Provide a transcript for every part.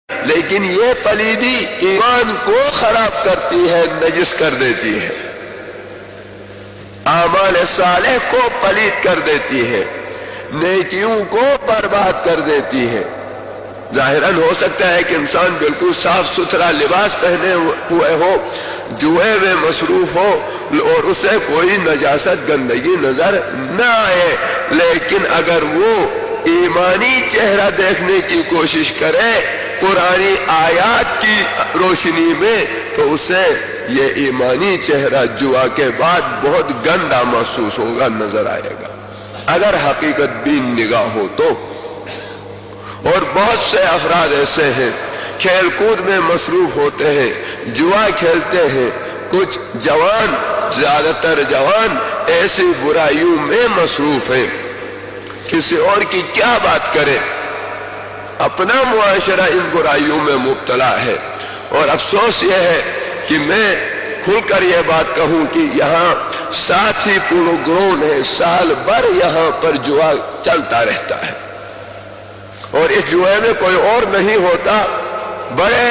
لیکن یہ پلیدی ایمان کو خراب کرتی ہے، نجس کر دیتی ہے، اعمال صالح کو پلید کر دیتی ہے، نیکیوں کو برباد کر دیتی ہے۔ ظاہراً ہو سکتا ہے کہ انسان بالکل صاف ستھرا لباس پہنے ہوئے ہو، جوئے میں مصروف ہو اور اسے کوئی نجاست گندگی نظر نہ آئے، لیکن اگر وہ ایمانی چہرہ دیکھنے کی کوشش کرے قرآنی آیات کی روشنی میں، تو اسے یہ ایمانی چہرہ جوا کے بعد بہت گندا محسوس ہوگا، نظر آئے گا، اگر حقیقت بین نگاہ ہو تو۔ اور بہت سے افراد ایسے ہیں کھیل کود میں مصروف ہوتے ہیں، جوا کھیلتے ہیں، کچھ جوان، زیادہ تر جوان ایسی برائیوں میں مصروف ہیں، کسی اور کی کیا بات کرے، اپنا معاشرہ ان برائیوں میں مبتلا ہے۔ اور افسوس یہ ہے کہ میں کھل کر یہ بات کہوں کہ یہاں 7 ہی پولو گراؤنڈ ہے، سال بھر یہاں پر جوا چلتا رہتا ہے، اور اس جوئے میں کوئی اور نہیں ہوتا، بڑے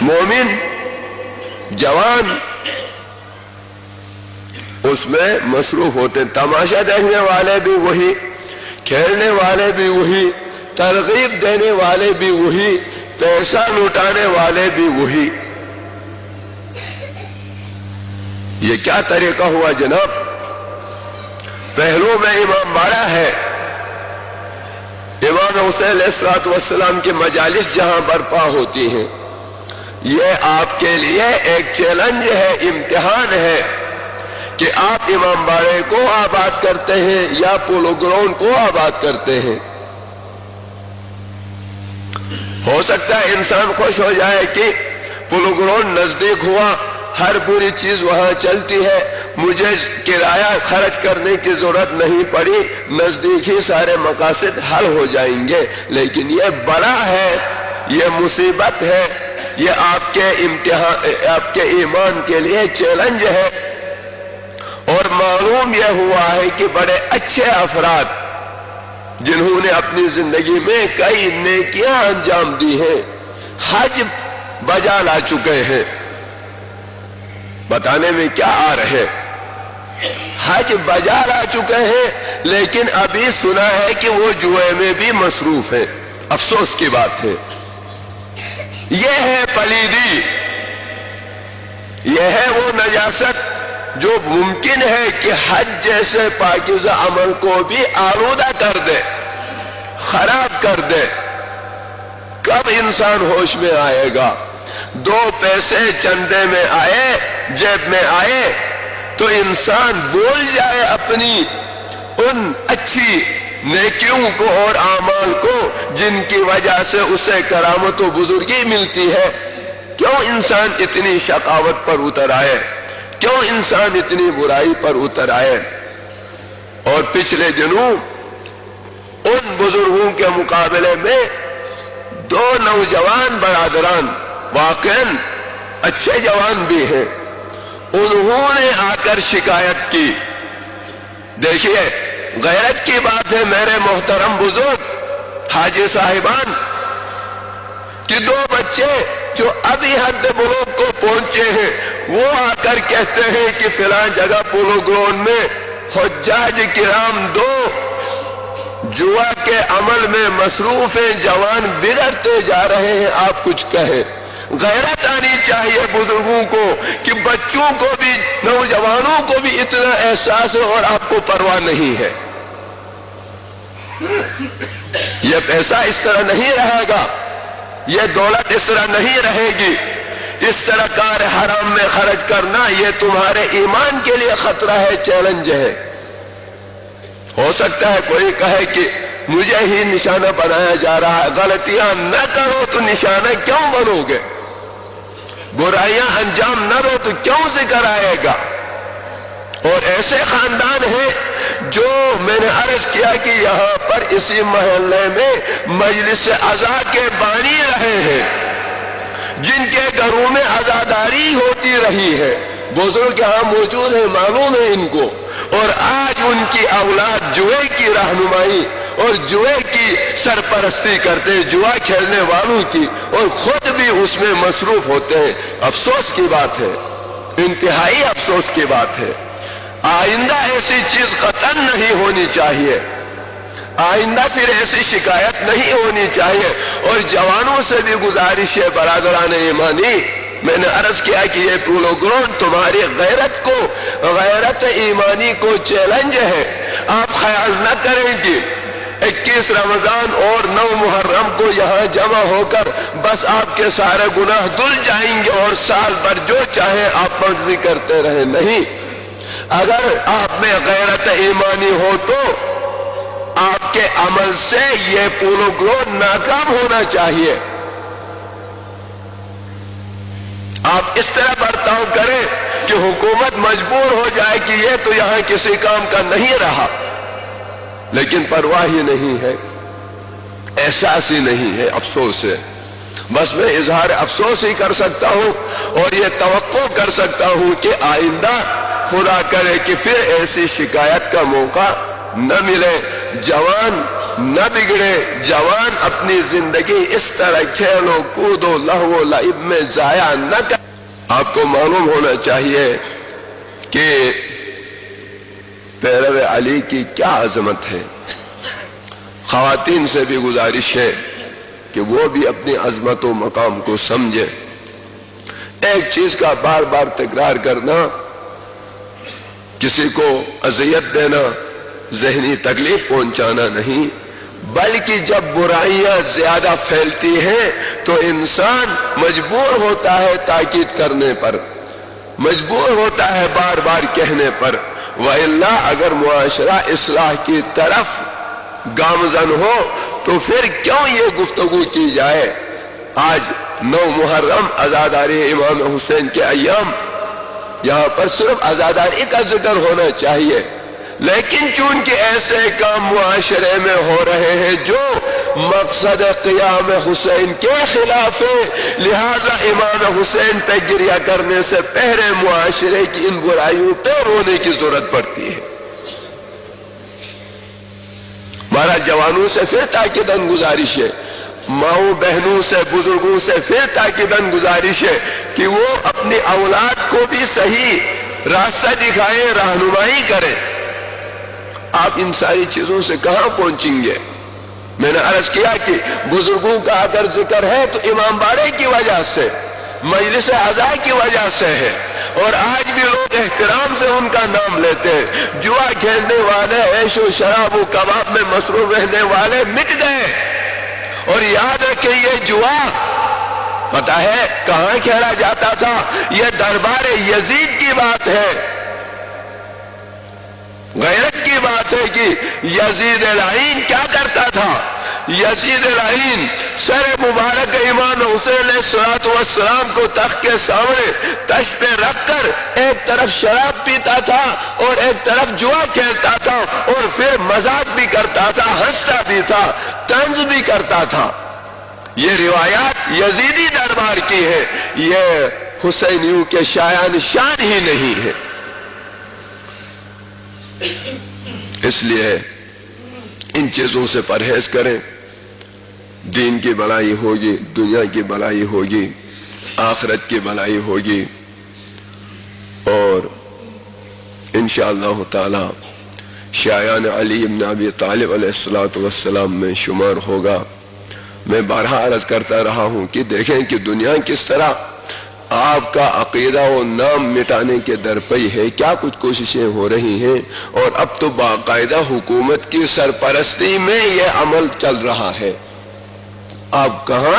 مومن جوان اس میں مصروف ہوتے ہیں۔ تماشا دیکھنے والے بھی وہی، کھیلنے والے بھی وہی، ترغیب دینے والے بھی وہی، پیسہ لوٹانے والے بھی وہی۔ یہ کیا طریقہ ہوا جناب؟ پہلو میں امام باڑہ ہے، امام حسین علیہ السلام کی مجالس جہاں برپا ہوتی ہیں، یہ آپ کے لیے ایک چیلنج ہے، امتحان ہے کہ آپ امام باڑے کو آباد کرتے ہیں یا پولو گراؤنڈ کو آباد کرتے ہیں۔ ہو سکتا ہے انسان خوش ہو جائے کہ پولو گراؤنڈ نزدیک ہوا، ہر بری چیز وہاں چلتی ہے، مجھے کرایہ خرچ کرنے کی ضرورت نہیں پڑی، نزدیک ہی سارے مقاصد حل ہو جائیں گے، لیکن یہ بڑا ہے، یہ مصیبت ہے، یہ آپ کے امتحان، آپ کے ایمان کے لیے چیلنج ہے۔ اور معلوم یہ ہوا ہے کہ بڑے اچھے افراد جنہوں نے اپنی زندگی میں کئی نیکیاں انجام دی ہیں، حج بجا لا چکے ہیں، بتانے میں کیا آ رہے، حج بجا لا چکے ہیں، لیکن ابھی سنا ہے کہ وہ جوئے میں بھی مصروف ہیں۔ افسوس کی بات ہے، یہ ہے پلیدی، یہ ہے وہ نجاست جو ممکن ہے کہ حج جیسے پاکیزہ عمل کو بھی آلودہ کر دے، خراب کر دے۔ کب انسان ہوش میں آئے گا؟ 2 پیسے چندے میں آئے، جیب میں آئے تو انسان بھول جائے اپنی ان اچھی نیکیوں کو اور اعمال کو جن کی وجہ سے اسے کرامت و بزرگی ملتی ہے۔ کیوں انسان اتنی شقاوت پر اتر آئے؟ کیوں انسان اتنی برائی پر اتر آئے؟ اور پچھلے دنوں ان بزرگوں کے مقابلے میں 2 نوجوان برادران، واقعاً اچھے جوان بھی ہیں، انہوں نے آ کر شکایت کی۔ دیکھیے غیرت کی بات ہے میرے محترم بزرگ حاجی صاحبان کہ 2 بچے جو ابھی حد بلوغ کو پہنچے ہیں، وہ آ کر کہتے ہیں کہ فلاں جگہ پولو گراؤنڈ میں حجاج کرام 2 جوا کے عمل میں مصروف ہیں، جوان بگڑتے جا رہے ہیں، آپ کچھ کہیں۔ غیرت آنی چاہیے بزرگوں کو کہ بچوں کو بھی، نوجوانوں کو بھی اتنا احساس ہے اور آپ کو پرواہ نہیں ہے۔ یہ پیسہ اس طرح نہیں رہے گا، یہ دولت اس طرح نہیں رہے گی، اس طرح کار حرام میں خرچ کرنا یہ تمہارے ایمان کے لیے خطرہ ہے، چیلنج ہے۔ ہو سکتا ہے کوئی کہے کہ مجھے ہی نشانہ بنایا جا رہا ہے، غلطیاں نہ کرو تو نشانہ کیوں بنو گے؟ برائیاں انجام نہ دو تو کیوں ذکر آئے گا؟ اور ایسے خاندان ہیں جو میں نے عرض کیا کہ یہاں پر اسی محلے میں مجلس عزا کے بانی رہے ہیں، جن کے گھروں میں عزاداری ہوتی رہی ہے، بزرگ یہاں موجود ہیں، معلوم ہے ان کو، اور آج ان کی اولاد جوئے کی رہنمائی اور جوئے کی کی سرپرستی کرتے، جوا کھیلنے والوں کی، اور خود بھی اس میں مصروف ہوتے ہیں۔ افسوس کی بات ہے، انتہائی افسوس کی بات ہے۔ آئندہ ایسی چیز قطعاً نہیں ہونی چاہیے، آئندہ پھر ایسی شکایت نہیں ہونی چاہیے۔ اور جوانوں سے بھی گزارش ہے برادران ایمانی، میں نے عرض کیا کہ یہ پروگرام تمہاری غیرت کو، غیرت ایمانی کو چیلنج ہے۔ آپ خیال نہ کریں کہ 21 رمضان اور 9 محرم کو یہاں جمع ہو کر بس آپ کے سارے گناہ دھل جائیں گے اور سال بھر جو چاہیں آپ مرضی کرتے رہیں۔ نہیں، اگر آپ میں غیرت ایمانی ہو تو آپ کے عمل سے یہ پروگرام ناکام ہونا چاہیے۔ آپ اس طرح برتاؤ کریں کہ حکومت مجبور ہو جائے کہ یہ تو یہاں کسی کام کا نہیں رہا، لیکن پرواہ ہی نہیں ہے، احساس ہی نہیں ہے، افسوس ہے۔ بس میں اظہار افسوس ہی کر سکتا ہوں اور یہ توقع کر سکتا ہوں کہ آئندہ خدا کرے کہ پھر ایسی شکایت کا موقع نہ ملے، جوان نہ بگڑے، جوان اپنی زندگی اس طرح کھیلو کودو لہو و لعب میں ضائع نہ کر۔ آپ کو معلوم ہونا چاہیے کہ پیرو علی کی کیا عظمت ہے۔ خواتین سے بھی گزارش ہے کہ وہ بھی اپنی عظمت و مقام کو سمجھے۔ ایک چیز کا بار بار تکرار کرنا، کسی کو اذیت دینا، ذہنی تکلیف پہنچانا نہیں، بلکہ جب برائیاں زیادہ پھیلتی ہیں تو انسان مجبور ہوتا ہے تاکید کرنے پر، مجبور ہوتا ہے بار بار کہنے پر، وَإِلَّا اگر معاشرہ اصلاح کی طرف گامزن ہو تو پھر کیوں یہ گفتگو کی جائے۔ آج 9 محرم عزاداری امام حسین کے ایام، یہاں پر صرف عزاداری کا ذکر ہونا چاہیے، لیکن چونکہ ایسے کام معاشرے میں ہو رہے ہیں جو مقصد قیام حسین کے خلاف ہے، لہذا امام حسین پہ گریہ کرنے سے پہلے معاشرے کی ان برائیوں پہ رونے کی ضرورت پڑتی ہے۔ ہمارا جوانوں سے پھر تاکیداً گزارش ہے، ماؤں بہنوں سے، بزرگوں سے پھر تاکیداً گزارش ہے کہ وہ اپنی اولاد کو بھی صحیح راستہ دکھائیں، رہنمائی کریں۔ آپ ان ساری چیزوں سے کہاں پہنچیں گے؟ میں نے عرض کیا کہ بزرگوں کا اگر ذکر ہے تو امام باڑے کی وجہ سے، مجلس اعضاء کی وجہ سے ہے، اور آج بھی لوگ احترام سے ان کا نام لیتے ہیں۔ جوا کھیلنے والے، عیش و شراب و کباب میں مصروف رہنے والے مٹ گئے، اور یاد رکھیں یہ جوا پتہ ہے کہاں کھیلا جاتا تھا؟ یہ دربار یزید کی بات ہے، غیرت کی بات ہے کہ یزید العین کیا کرتا تھا؟ یزید العین سر مبارک امام حسین علیہ السلام کو تخت کے سامنے تشت پہ رکھ کر ایک طرف شراب پیتا تھا اور ایک طرف جوا کھیلتا تھا، اور پھر مذاق بھی کرتا تھا، ہنستا بھی تھا، طنز بھی کرتا تھا۔ یہ روایات یزیدی دربار کی ہے، یہ حسینیوں کے شایان شان ہی نہیں ہے۔ اس لیے ان چیزوں سے پرہیز کریں، دین کی بھلائی ہوگی، دنیا کی بھلائی ہوگی، آخرت کی بھلائی ہوگی، اور انشاءاللہ تعالی شایان علی بن ابی طالب علیہ السلام میں شمار ہوگا۔ میں بارہا عرض کرتا رہا ہوں کہ دیکھیں کہ دنیا کس طرح آپ کا عقیدہ و نام مٹانے کے درپئی ہے، کیا کچھ کوششیں ہو رہی ہیں، اور اب تو باقاعدہ حکومت کی سرپرستی میں یہ عمل چل رہا ہے۔ آپ کہاں